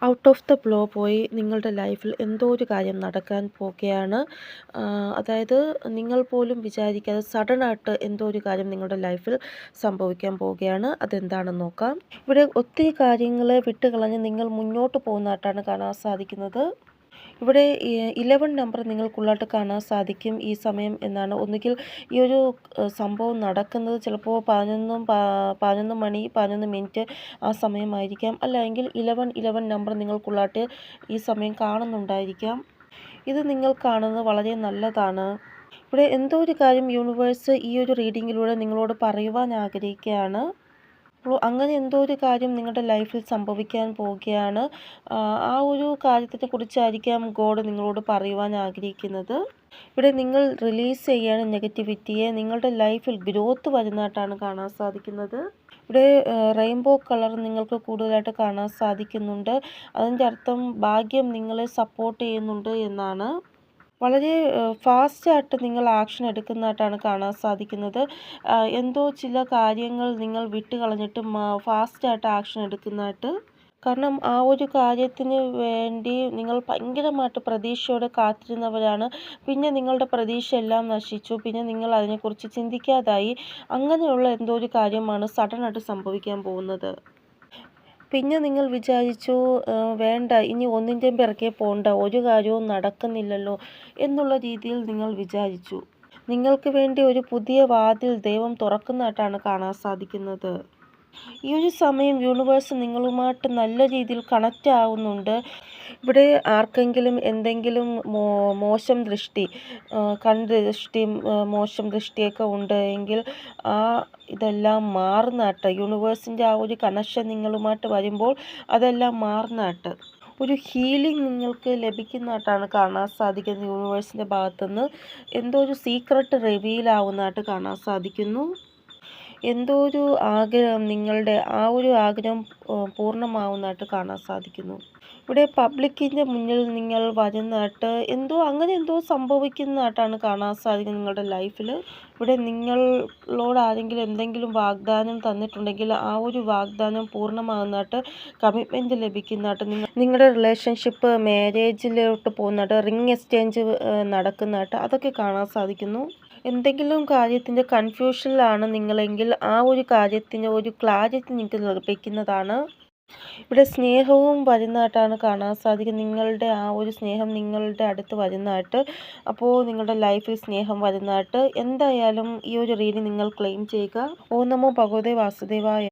Out of the blue പോയി നിങ്ങളുടെ ലൈഫിൽ എന്തോ ഒരു കാര്യം നടക്കാൻ പോകുകയാണ്. അതായത് നിങ്ങൾ പോലും വിചാരിക്കാതെ സഡനായിട്ട് എന്തോ ഒരു കാര്യം നിങ്ങളുടെ ലൈഫിൽ സംഭവിക്കാൻ പോവുകയാണ്. അതെന്താണെന്ന് നോക്കാം. ഇവിടെ ഒത്തിരി കാര്യങ്ങളെ വിട്ടുകളഞ്ഞ് നിങ്ങൾ മുന്നോട്ട് പോകുന്നതായിട്ടാണ് കാണാൻ സാധിക്കുന്നത്. ഇവിടെ 11 നമ്പർ നിങ്ങൾക്കുള്ളതായിട്ട് കാണാൻ സാധിക്കും ഈ സമയം എന്നാണ്. ഒന്നുകിൽ ഈ ഒരു സംഭവം നടക്കുന്നത് ചിലപ്പോൾ 11 മണി 11 മിനിറ്റ് ആ സമയമായിരിക്കാം. അല്ലെങ്കിൽ 11 നമ്പർ നിങ്ങൾക്കുള്ളതായിട്ട് ഈ സമയം കാണുന്നുണ്ടായിരിക്കാം. ഇത് നിങ്ങൾ കാണുന്നത് വളരെ നല്ലതാണ്. ഇവിടെ എന്തോ ഒരു കാര്യം യൂണിവേഴ്സ് ഈ ഒരു റീഡിങ്ങിലൂടെ നിങ്ങളോട് പറയുവാൻ ആഗ്രഹിക്കുകയാണ്. അപ്പോൾ അങ്ങനെ എന്തോ ഒരു കാര്യം നിങ്ങളുടെ ലൈഫിൽ സംഭവിക്കാൻ പോവുകയാണ്. ആ ഒരു കാര്യത്തിനെ കുറിച്ചായിരിക്കാം ഗോഡ് നിങ്ങളോട് പറയുവാൻ ആഗ്രഹിക്കുന്നത്. ഇവിടെ നിങ്ങൾ റിലീസ് ചെയ്യാണ് നെഗറ്റിവിറ്റിയെ. നിങ്ങളുടെ ലൈഫിൽ ഗ്രോത്ത് വരുന്നതായിട്ടാണ് കാണാൻ സാധിക്കുന്നത്. ഇവിടെ റെയിൻബോ കളർ നിങ്ങൾക്ക് കൂടുതലായിട്ട് കാണാൻ സാധിക്കുന്നുണ്ട്. അതിൻ്റെ അർത്ഥം ഭാഗ്യം നിങ്ങളെ സപ്പോർട്ട് ചെയ്യുന്നുണ്ട് എന്നാണ്. വളരെ ഫാസ്റ്റായിട്ട് നിങ്ങൾ ആക്ഷൻ എടുക്കുന്നതായിട്ടാണ് കാണാൻ സാധിക്കുന്നത്. എന്തോ ചില കാര്യങ്ങൾ നിങ്ങൾ വിട്ട് കളഞ്ഞിട്ട് ഫാസ്റ്റായിട്ട് ആക്ഷൻ എടുക്കുന്നതായിട്ട്. കാരണം ആ ഒരു കാര്യത്തിന് വേണ്ടി നിങ്ങൾ ഭയങ്കരമായിട്ട് പ്രതീക്ഷയോടെ കാത്തിരുന്നവരാണ്. പിന്നെ നിങ്ങളുടെ പ്രതീക്ഷ എല്ലാം നശിച്ചു. പിന്നെ നിങ്ങൾ അതിനെക്കുറിച്ച് ചിന്തിക്കാതായി. അങ്ങനെയുള്ള എന്തോ ഒരു കാര്യമാണ് സഡനായിട്ട് സംഭവിക്കാൻ പോകുന്നത്. പിന്നെ നിങ്ങൾ വിചാരിച്ചു വേണ്ട ഇനി ഒന്നിൻ്റെയും പിറകെ പോകണ്ട, ഒരു കാര്യവും നടക്കുന്നില്ലല്ലോ എന്നുള്ള രീതിയിൽ നിങ്ങൾ വിചാരിച്ചു. നിങ്ങൾക്ക് വേണ്ടി ഒരു പുതിയ വാതിൽ ദൈവം തുറക്കുന്നതായിട്ടാണ് കാണാൻ സാധിക്കുന്നത്. ഈ ഒരു സമയം യൂണിവേഴ്സ് നിങ്ങളുമായിട്ട് നല്ല രീതിയിൽ കണക്റ്റ് ആവുന്നുണ്ട്. ഇവിടെ ആർക്കെങ്കിലും എന്തെങ്കിലും മോശം ദൃഷ്ടി, കൺദൃഷ്ടി, മോശം ദൃഷ്ടിയൊക്കെ ഉണ്ട് എങ്കിൽ ഇതെല്ലാം മാറുന്നതായിട്ട്. യൂണിവേഴ്സിൻ്റെ ആ ഒരു കണക്ഷൻ നിങ്ങളുമായിട്ട് വരുമ്പോൾ അതെല്ലാം മാറുന്നതായിട്ട്. ഒരു ഹീലിംഗ് നിങ്ങൾക്ക് ലഭിക്കുന്നതായിട്ടാണ് കാണാൻ സാധിക്കുന്നത്. യൂണിവേഴ്സിൻ്റെ ഭാഗത്തുനിന്ന് എന്തോ ഒരു സീക്രട്ട് റിവീൽ ആവുന്നതായിട്ട് കാണാൻ സാധിക്കുന്നു. എന്തോ ഒരു ആഗ്രഹം, നിങ്ങളുടെ ആ ഒരു ആഗ്രഹം പൂർണ്ണമാവുന്നതായിട്ട് കാണാൻ സാധിക്കുന്നു. ഇവിടെ പബ്ലിക്കിൻ്റെ മുന്നിൽ നിങ്ങൾ വരുന്നതായിട്ട് എന്തോ സംഭവിക്കുന്നതായിട്ടാണ് കാണാൻ സാധിക്കുന്നത് നിങ്ങളുടെ ലൈഫിൽ. ഇവിടെ നിങ്ങളോട് ആരെങ്കിലും എന്തെങ്കിലും വാഗ്ദാനം തന്നിട്ടുണ്ടെങ്കിൽ ആ ഒരു വാഗ്ദാനം പൂർണ്ണമാകുന്നതായിട്ട്, കമ്മിറ്റ്മെൻറ്റ് ലഭിക്കുന്നതായിട്ട്, നിങ്ങളുടെ റിലേഷൻഷിപ്പ് മാരേജിലോട്ട് പോകുന്നതായിട്ട്, റിംഗ് എക്സ്ചേഞ്ച് നടക്കുന്നതായിട്ട് അതൊക്കെ കാണാൻ സാധിക്കുന്നു. എന്തെങ്കിലും കാര്യത്തിൻ്റെ കൺഫ്യൂഷനിലാണ് നിങ്ങളെങ്കിൽ ആ ഒരു കാര്യത്തിന് ഒരു ക്ലാരിറ്റി നിങ്ങൾക്ക് ലഭിക്കുന്നതാണ്. ഇവിടെ സ്നേഹവും വരുന്നതായിട്ടാണ് കാണാൻ സാധിക്കുന്നത്. നിങ്ങളുടെ ആ ഒരു സ്നേഹം നിങ്ങളുടെ അടുത്ത് വരുന്നതായിട്ട്. അപ്പോൾ നിങ്ങളുടെ ലൈഫിൽ സ്നേഹം വരുന്നതായിട്ട്. എന്തായാലും ഈ ഒരു റീഡിങ് നിങ്ങൾ ക്ലെയിം ചെയ്യുക. ഓം നമോ ഭഗവതേ വാസുദേവായ.